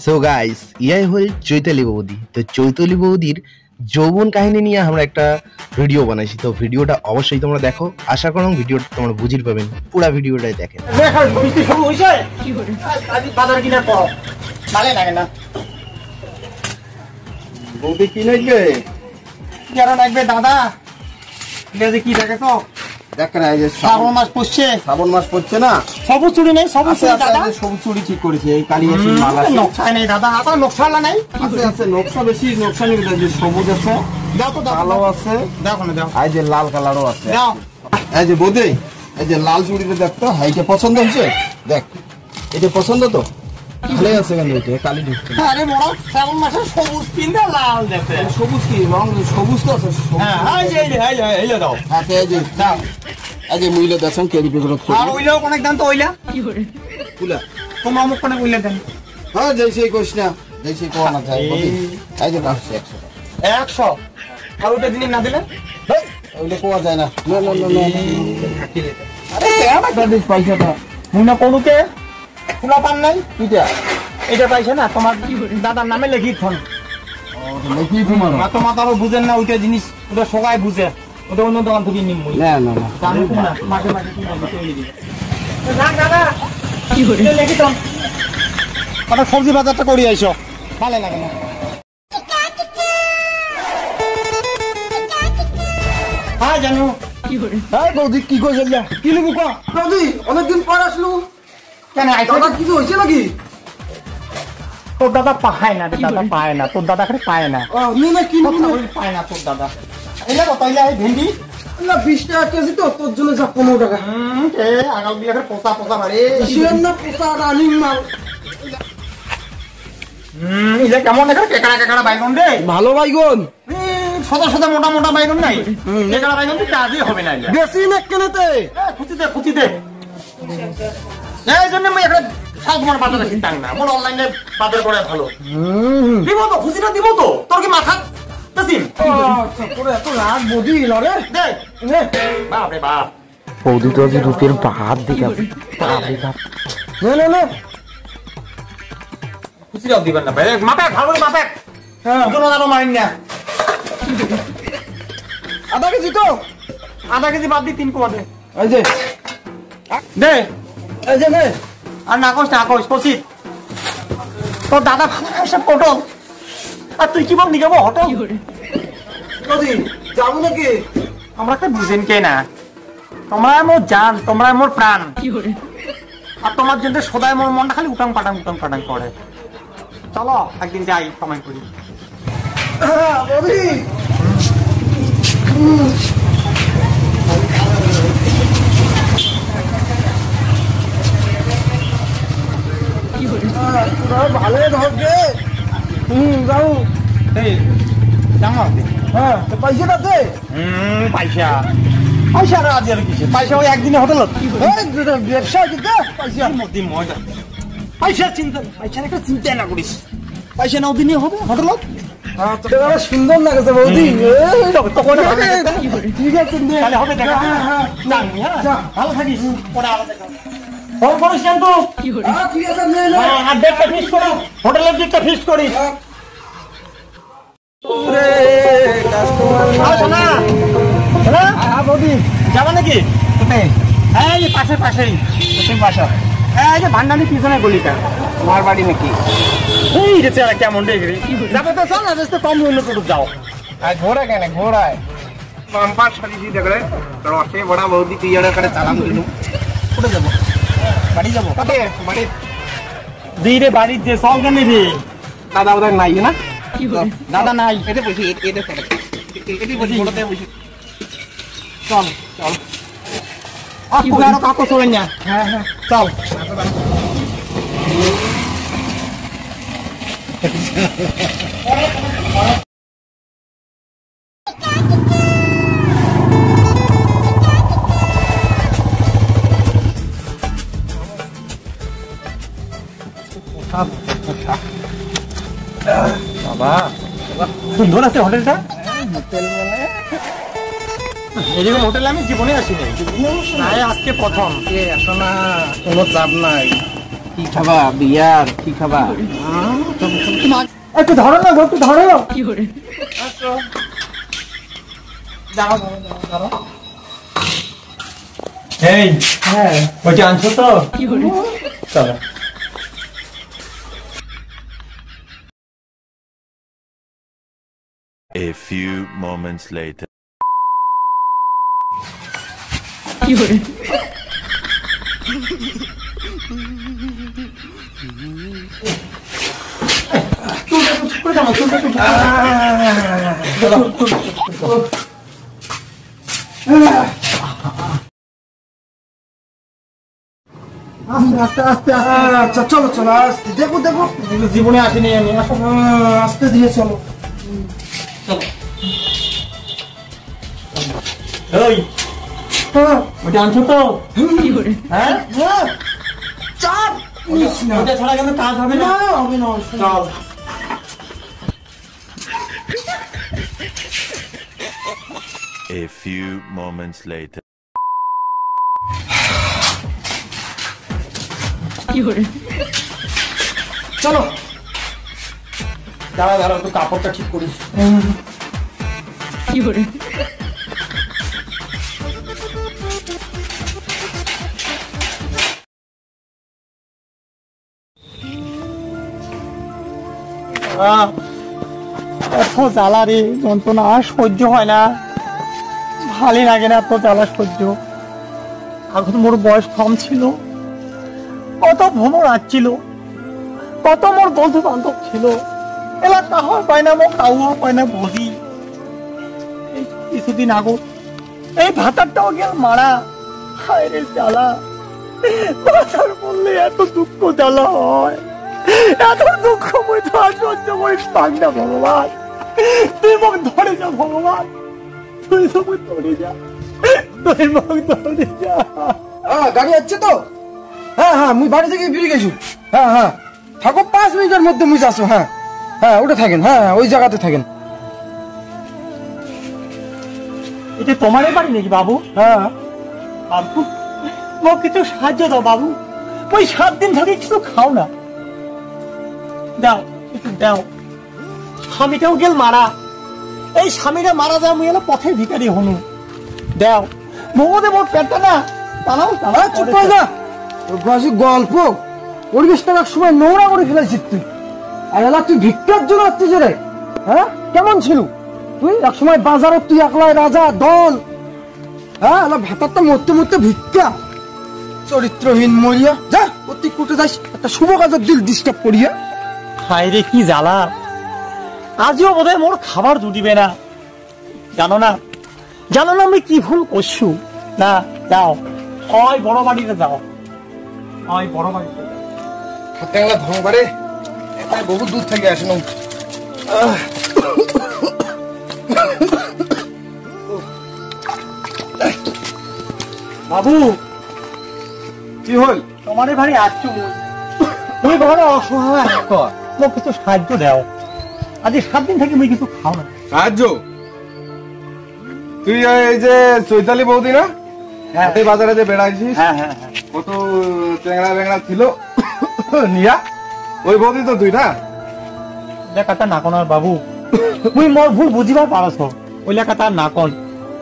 So guys, ইয়াই হল চৈতালি বৌদি। তো চৈতালি বৌদির যৌবন কাহিনী নিয়ে আমরা একটা ভিডিও বানাইছি। তো ভিডিওটা অবশ্যই তোমরা দেখো, আশা করো ভিডিওটা তোমরা বুঝির পাবেন, পুরো ভিডিওটাই দেখেন। বৌদি কি লাগবে? লাগবে দাদা, কি দেখে তো শ্রাবণ মাস পড়ছে, শ্রাবণ মাস পড়ছে না, সবুজ চুড়ি নেই, সবুজ সবুজ চুড়ি ঠিক করেছে। এই কালিয়াসি মালা নকশা নেই দাদা, আপনার নকশা নাই? আছে আছে, নকশা বেশি, নকশা নেই, সবুজ আছে, দাও তো, কালো আছে, দেখো না, দাও। এই যে লাল কালারও আছে, দাও। এই যে বৌদি, এই যে লাল চুড়িটা দেখতো, এইটা পছন্দ হয়েছে? দেখ, এটা পছন্দ তো? ভালো আছে কেন এটা? কালি ঢুকছে। আরে মোড়া, শ্রাবণ মাসে সবুজ পিন্দা লাল দেখতে। সবুজ কি রং? সবুজ তো আছে। হ্যাঁ, এই যে দাও। হ্যাঁ, এই যে দাও। এই যে মুইলা দাসন কেজি পেছনে। আর ওইলাও অনেক দাম তো, ওইলা কি করে কুলা তোমার মুখ কোনে ওইলা দেন? হ্যাঁ, যেই কইছ না, যেই কোয়া না যায় বলি। এই যে 100 আর ওটা দিন না দিলে ওইটা কোয়া যায় না। না না না, আরে কেমন দাদিস পয়সাটা মুনা কোনুকে খোলা পান নাই? এটা পাইছে না, তোমার দাদার নামে লেখি ফোন লেখি তোমার তোমার তারও বুঝেন না ওইটা জিনিস, ওটা সবাই বুঝে, ওটা অন্য দোকান থেকে নিম। না না না, মাঝে মাঝে দাদা কি করে লেখি তো ওটা সবজি বাজারটা করি আইসো, ভালো লাগে না। হ্যাঁ জানো কি করে? হ্যাঁ বৌদি কি কইছ? কি লিখু ক বৌদি? অনেকদিন পর আসলো কেন? দাদা কিছু হয়েছে নাকি? তোর দাদা পায় না, দাদা পায় না, তোর দাদা খালি পায় না। কি পায় না তোর দাদা? এলে কতইলা এই ভেন্ডি? না 20 টাকা কেজি তো, তোর জন্য যা 15 টাকা। আগাল দিয়ে পোষা পোষা মারে না, পোষা রানিং মাল। এটা কেমন দেখা? কেকড়া কেকড়া বাইগন রে, ভালো বাইগন, সদা সদা মোটা মোটা বাইগন নাই। কেকড়া বাইগন তো কাজই হবে না, বেশি না কেনতে খুঁচিতে খুঁচিতে। এই জন্য আমি একটা সাউথমার বাজারে কিনতাম না, মোর অনলাইনে বাজার করে ভালো। দিব তো, খুশিটা দিব তো, তোর কি মাথা বেশি? তোর এত রাগ বৌদি লরে দে বাপ রে বাপ। বৌদি তো আজ রূপের ভাত দিকা, বাপ রে বাপ। না না না, খুশিটাও দিবেন না ভাই, মাপে ভালো মাপে। হ্যাঁ, কোনো দানো মারিন না। আধা কেজি তো, আধা কেজি বাদ দি 3 কমা দে। এই যে দে, এই যে নে। আর না কষ্ট আকশ পচিত, তোর দাদা ভালোবাসে পটল, আর তুই কি বল নিয়ে যাবো হটো? যাবো নাকি? আমরা কে বুঝেন কে না, তোমরা মোর জান, তোমরা মোর প্রাণ। আর তোমার জন্য সদাই মোর মনটা খালি উটাং পাটাং করে। চলো একদিন যাই, সময় করি। ভালো ধরবে। যাও হ্যাঁ, পয়সাটা দে। পয়সা পয়সা আজ আর কিছু পয়সা ওই একদিনে হোটেলত ব্যবসা কিন্তু পয়সা মজা। পয়সা চিন্তা, পয়সা একটা চিন্তা না করিস, পয়সা নাও দিনই হবে হোটেলত। সুন্দর লাগছে বৌদি, ঠিক আছে হবে, ভালো থাকিস। ফোন করিস কিন্তু, আর ডেটটা ফিক্স করি, হোটেলের ডেটটা ফিক্স করিস। বৌদি যাবা নাকি? এই যে পাশেই বাসা, এই যে ভান্ডানি পিছনে গলিটা, তোমার বাড়ি নাকি? এই রে কেমন দেখবি যাবে তো, চল না তো কম মূল্য করে যাও। ঘোড়া কেন ঘোড়ায় পাম্পার সারি দেখলে রসে বড়া বৌদি তুই করে চালাম দিল। কোথায় যাবো? বাড়ি যাবো। বাড়ি দিই রে, বাড়ির যে সব কেন রে? দাদা ওদের নাই না, দাদা নাই, এতে বসি চল চল আরো কাকো চলে না। হ্যাঁ হ্যাঁ চল। বাবা সুন্দর আছে হোটেলটা। এরকম হোটেল আমি জীবনে আসিনি, আজকে প্রথম। আসো না, কোনো চাপ নাই। কি খাবা বিয়ার কি খাবা? একটু ধরো না, একটু ধরো। এই হ্যাঁ ওইটা আনছো তো? চলো। A few moments later. আস্তে আস্তে আস্তে। আচ্ছা চলো চলো আস্তে। দেখো দেখো জীবনে আসেনি আমি। আস্তে দিয়ে চলো। ওই ওটা আনছো তো? হ্যাঁ চাপ ওটা ছাড়া কেন কাজ হবে না? হবে না। চল। A few moments later. চলো দাঁড়া দাঁড়া একটু কাপড়টা ঠিক করি। এত জ্বালা রে, যন্ত্রণা আর সহ্য হয় না, ভালো লাগে না এত জ্বালা সহ্য। এখন মোর বয়স কম ছিল, কত ভ্রমণ আসছিল, কত মোর বন্ধু বান্ধব ছিল, এলা কাহর পায় না, মো কাউও পায় না বহি। কিছুদিন আগত এই ভাতারটাও গেল মারা। হায় রে জ্বালা, ভাতার বললে এত দুঃখ জ্বালা হয়, এত দুঃখ মই তো আর সহ্য করিস পার না ভগবান। তুই মুখ ধরে যা ভগবান, তুই তো মুখ ধরে যা, তুই মুখ ধরে যা। গাড়ি যাচ্ছে তো? হ্যাঁ হ্যাঁ মুই বাড়ি থেকে বেরিয়ে গেছি। হ্যাঁ হ্যাঁ থাকো 5 মিনিটের মধ্যে মুই আসো। হ্যাঁ হ্যাঁ ওটা থাকেন, হ্যাঁ ওই জায়গাতে থাকেন। এটা তোমারই বাড়ি নাকি বাবু? হ্যাঁ বাবু মোক কিছু সাহায্য দাও বাবু, ওই 7 দিন ধরে কিছু খাও না, দাও একটু দাও। স্বামীটাও গেল মারা, এই স্বামীরা মারা যায় মুই এলো পথে ভিখারি হনু, দাও মগদে মোট পেটটা না তালাও তালাও। চুপ করে যা, গল্প পরিবেশটা এক সময় নোংরা করে ফেলেছিস তুই। আর এলা তুই ভিক্ষার জন্য আসছিস রে? হ্যাঁ কেমন ছিল তুই এক সময় বাজারত? তুই একলাই রাজা দল। হ্যাঁ এলা ভাতারটা মরতে মরতে ভিক্ষা, চরিত্রহীন মরিয়া। যা প্রত্যেক কোটে যাস, একটা শুভ কাজের দিল ডিস্টার্ব করিয়া। হায় রে কি জ্বালা, আজও বোধহয় মোর খাবার জুটিবে না। জানো না জানো না আমি কি ভুল করছু? না যাও ওই বড় বাড়িতে যাও, ওই বড় বাড়িতে হাতে ধং পারে, বহু দূর থেকে আসেন। বাবু কি হল? তোমার বাড়ি আসছো, তুমি বড় অসহায়, মোক কিছু সাহায্য দাও। আজ 7 দিন থেকে মুই কিছু খাও না। সাহায্য? তুই এই যে চৈতালি বৌদি না, হাটে বাজারে যে বেড়াইছিস, হ্যাঁ হ্যাঁ হ্যাঁ কত চ্যাংড়া ব্যাংড়া ছিল নিয়া, ওই বৌদি তো তুই না? লেখাটা না কোন বাবু, তুই মোর ভুল বুঝিবার পারছ, ওই লেখাটা না কোন।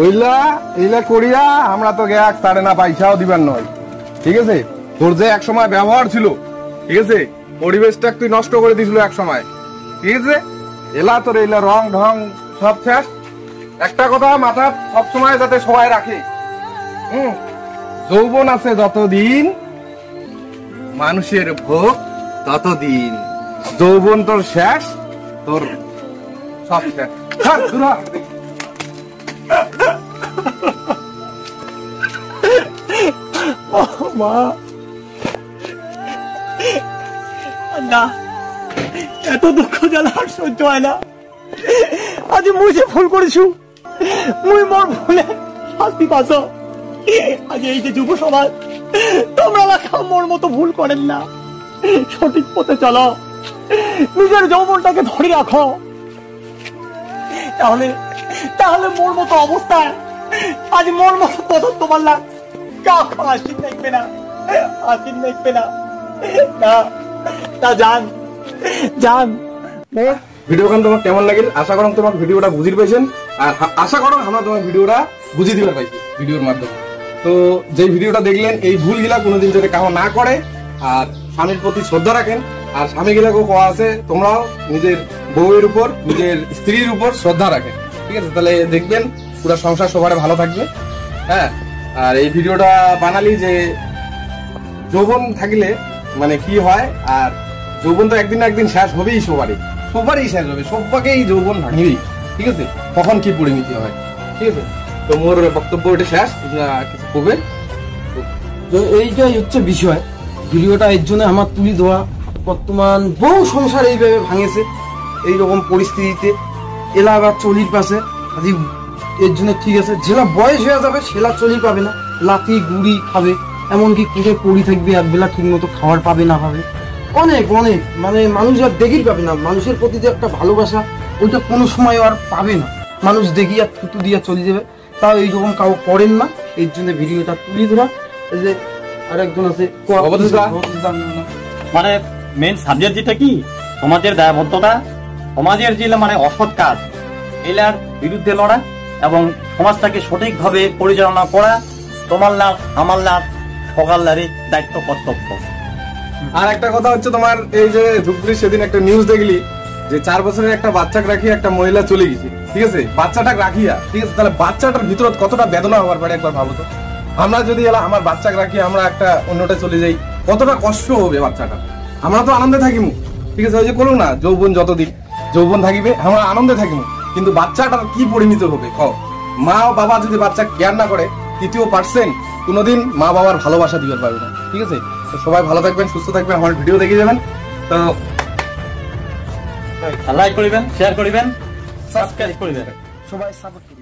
ওইলা এইলা করিয়া আমরা তো এক সাড়ে না পয়সাও দিবার নয়, ঠিক আছে? তোর যে এক সময় ব্যবহার ছিল, ঠিক আছে, পরিবেশটা তুই নষ্ট করে দিছিল এক সময়, ঠিক আছে? এলা তোর এইলা রং ঢং সব শেষ। একটা কথা মাথা সবসময় যাতে সবাই রাখে, যৌবন আছে যতদিন, মানুষের ভোগ ততদিন। যৌবন তোর শেষ, তোর সব শেষ। মা না, এত দুঃখ জ্বালা আর সহ্য হয় না। আজ মুই যে ভুল করেছু, মুই মোর ভুলে শাস্তি পাচ্ছ। আজ এই যে যুব সমাজ, তোমরা লেখাও মোর মতো ভুল করেন না, সঠিক পথে চলো, নিজের যৌবনটাকে ধরে রাখো, তাহলে তাহলে মোর মতো অবস্থায় আজ মোর মতো পথ তোমার লাগ কাউ আসিন দেখবে না, আসিন দেখবে না। না জান জান ভিডিও গান তোমার কেমন লাগিল আশা করম তোমার ভিডিওটা বুঝির পাইছেন আর আশা করম আমরা তোমার ভিডিওটা বুঝি দিবার পাইছি ভিডিওর মাধ্যমে। তো যে ভিডিওটা দেখলেন এই ভুলগুলা কোনোদিন যাতে কাউ না করে আর স্বামীর প্রতি শ্রদ্ধা রাখেন। আর স্বামীগুলাকেও কোয়া আছে তোমরাও নিজের বউয়ের উপর নিজের স্ত্রীর উপর শ্রদ্ধা রাখেন, ঠিক আছে? তাহলে দেখবেন পুরো সংসার সবার ভালো থাকবে। হ্যাঁ, আর এই ভিডিওটা বানালি যে যৌবন থাকলে মানে কি হয়, আর যৌবন তো একদিন না একদিন শেষ হবেই, সবারই শেষ হবে, সবাকেই যৌবন ভাঙবেই, ঠিক আছে? কখন কি পরিণতি হয়, ঠিক আছে? তো মোর বক্তব্য এটা শেষ, কিছু কবে তো এইটাই হচ্ছে বিষয়। ভিডিওটা এর জন্য আমার তুলি দেওয়া। বর্তমান বহু সংসার এইভাবে ভাঙেছে এইরকম পরিস্থিতিতে, এলাকা চলির পাশে আজ এর জন্য ঠিক আছে। যেটা বয়স হয়ে যাবে সেটা চলি পাবে না, লাথি গুড়ি খাবে, এমনকি কুটে পড়ি থাকবে, একবেলা ঠিক মতো খাবার পাবে না পাবে, অনেক অনেক মানে মানুষ আর দেখেই পাবে না। মানুষের প্রতি যে একটা ভালোবাসা ওইটা কোনো সময় আর পাবে না, মানুষ দেখি আর থুতু দিয়ে চলে যাবে। তাও এইরকম কাউ করেন না, এর জন্য ভিডিওটা তুলি ধরা। এই যে আরেকজন আছে মানে মেন সাবজেক্ট যেটা কি সমাজের দায়বদ্ধতা, সমাজের যে মানে অসৎ কাজ এলার বিরুদ্ধে লড়া এবং সমাজটাকে সঠিকভাবে পরিচালনা করা তোমার লাভ আমার লাভ সকালদারি দায়িত্ব কর্তব্য। আর একটা কথা হচ্ছে তোমার এই যে ধুপগুড়ি সেদিন একটা নিউজ দেখলি যে 4 বছরের একটা বাচ্চাকে রাখিয়া একটা মহিলা চলে গেছে, ঠিক আছে? বাচ্চাটাকে রাখিয়া, ঠিক আছে? তাহলে বাচ্চাটার ভিতরে কতটা বেদনা হওয়ার পারে একবার ভাবো তো। আমরা যদি এলা আমার বাচ্চাকে রাখিয়া আমরা একটা অন্যটা চলে যাই, কতটা কষ্ট হবে বাচ্চাটা। আমরা তো আনন্দে থাকিমু, ঠিক আছে? ওই যে করুন না যৌবন যতদিন যৌবন থাকিবে আমরা আনন্দে থাকিমু, কিন্তু বাচ্চাটার কি পরিণত হবে কও? মা ও বাবা যদি বাচ্চা কেয়ার না করে 3% কোনোদিন মা বাবার ভালোবাসা দিতে পারবে না, ঠিক আছে? তো সবাই ভালো থাকবেন, সুস্থ থাকবেন, আমার ভিডিও দেখে যাবেন। তো লাইক করিবেন, শেয়ার করিবেন, সাবস্ক্রাইব করিবেন, সবাই সাপোর্ট করি।